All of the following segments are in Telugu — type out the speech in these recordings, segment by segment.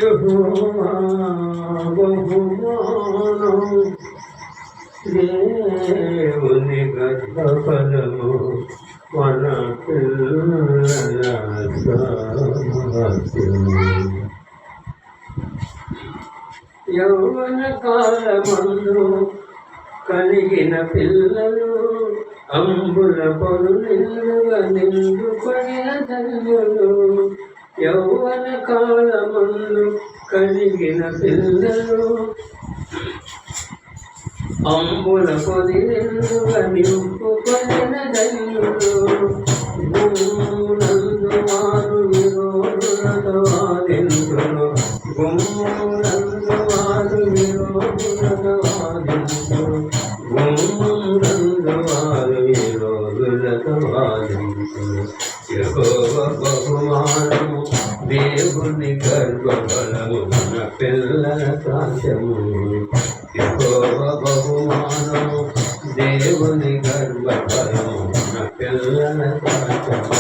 యెహోవా బహుమానం దేవుని గర్భఫలము మన పిల్లల సాధ్యము. యౌవన కాలమందు కలిగిన పిల్లలు అంబుల పొరునిల్లుగా నిండుకొనిన ధన్యులు. యౌవన కాలమందు కలిగిన పిల్లలు అంబుల పొరునిల్లుగా నింపుకొనిన ధన్యులు. గుమ్ములందు వారు విరోధులతో వాదింతులు. గుమ్ములందు వారు విరోధులతో వాదింతులు. గుమ్ములందు వారు విరోధులతో వాదింతులు. యెహోవా బహుమానము దేవుని గర్భఫలము మన పిల్లల సాధ్యము. యెహోవా బహుమానము దేవుని గర్భఫలము మన పిల్లల సాధ్యము.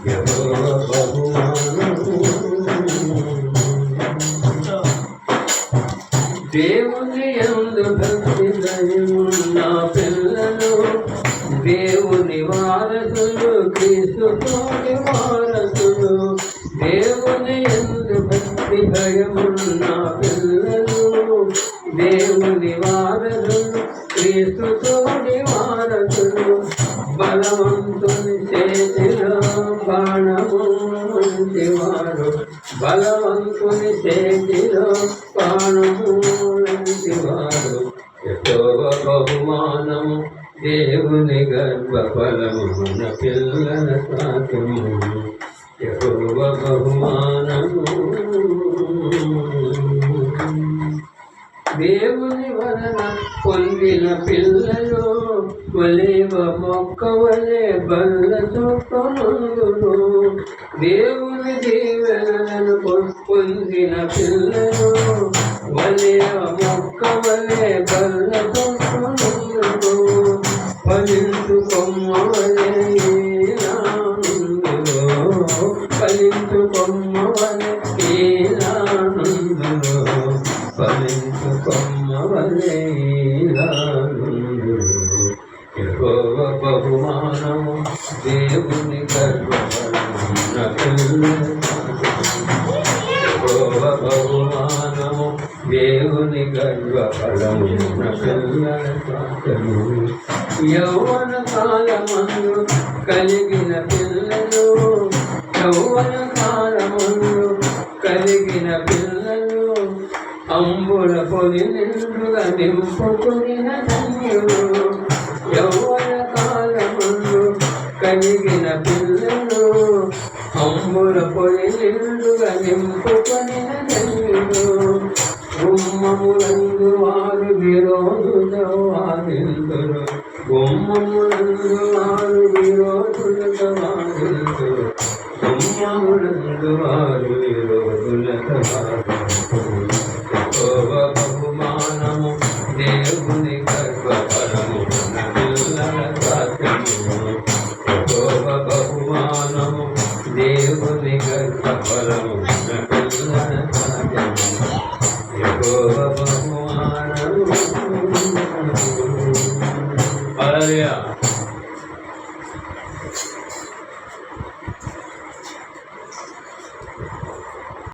యెహోవా బహుమానము దేవుని యందు భక్తి దయమున్న పిల్లలు దేవుని వారసులు, క్రీస్తుతోటి వారసులు. దేవుని యందు భక్తి భయమున్న పిల్లలు దేవుని వారసులు, క్రీస్తుతోటి వారసులు. బలవంతుని చేతిలో బాణము వంటివారు, బలవంతుని చేతిలో బాణము వంటివారు. యెహోవా బహుమానము దేవుని గర్భఫలము మన పిల్లల సాధ్యము. యెహోవా బహుమానము దేవుని వలన పొందిన పిల్లలు ఒలీవ మొక్క వలె బల్ల చుట్టనుందును. దేవుని దీవెనలను పొందిన పిల్లలు ఒలీవ మొక్క వలె బల్ల చుట్టనుందును. ఫలించు కొమ్మ వలె ఈలానందులో, ఫలించు కొమ్మ వలె ఈలానందులో, ఫలించు కొమ్మ వలె ఈలానందులో. యెహోవా బహుమానము దేవుని గర్భఫలము మన పిల్లల సాధ్యము. యెహోవా బహుమానము దేవుని గర్భఫలము మన పిల్లల సాధ్యము. యౌవన కాలమందు కలిగిన పిల్లలు, యౌవన కాలమందు కలిగిన పిల్లలు అంబుల పొడి నిండుగా నింపుకొనిన ధన్యులు. యౌవన కాలమందు కలిగిన పిల్లలు అంబుల పొడి నిండుగా నింపుకొనిన ధన్యులు. గుమ్మములందు వారు విరోధులతో వాదింతులు. గుమ్మములందు వారు విరోధులతో వాదింతులు. గుమ్మములందు వారు విరోధులతో వాదింతులు. యెహోవా బహుమానము దేవుని గర్భఫలము మన పిల్లల సాధ్యము. యెహోవా బహుమానము దేవుని గర్భఫలము మన పిల్లల సాధ్యము. యెహోవా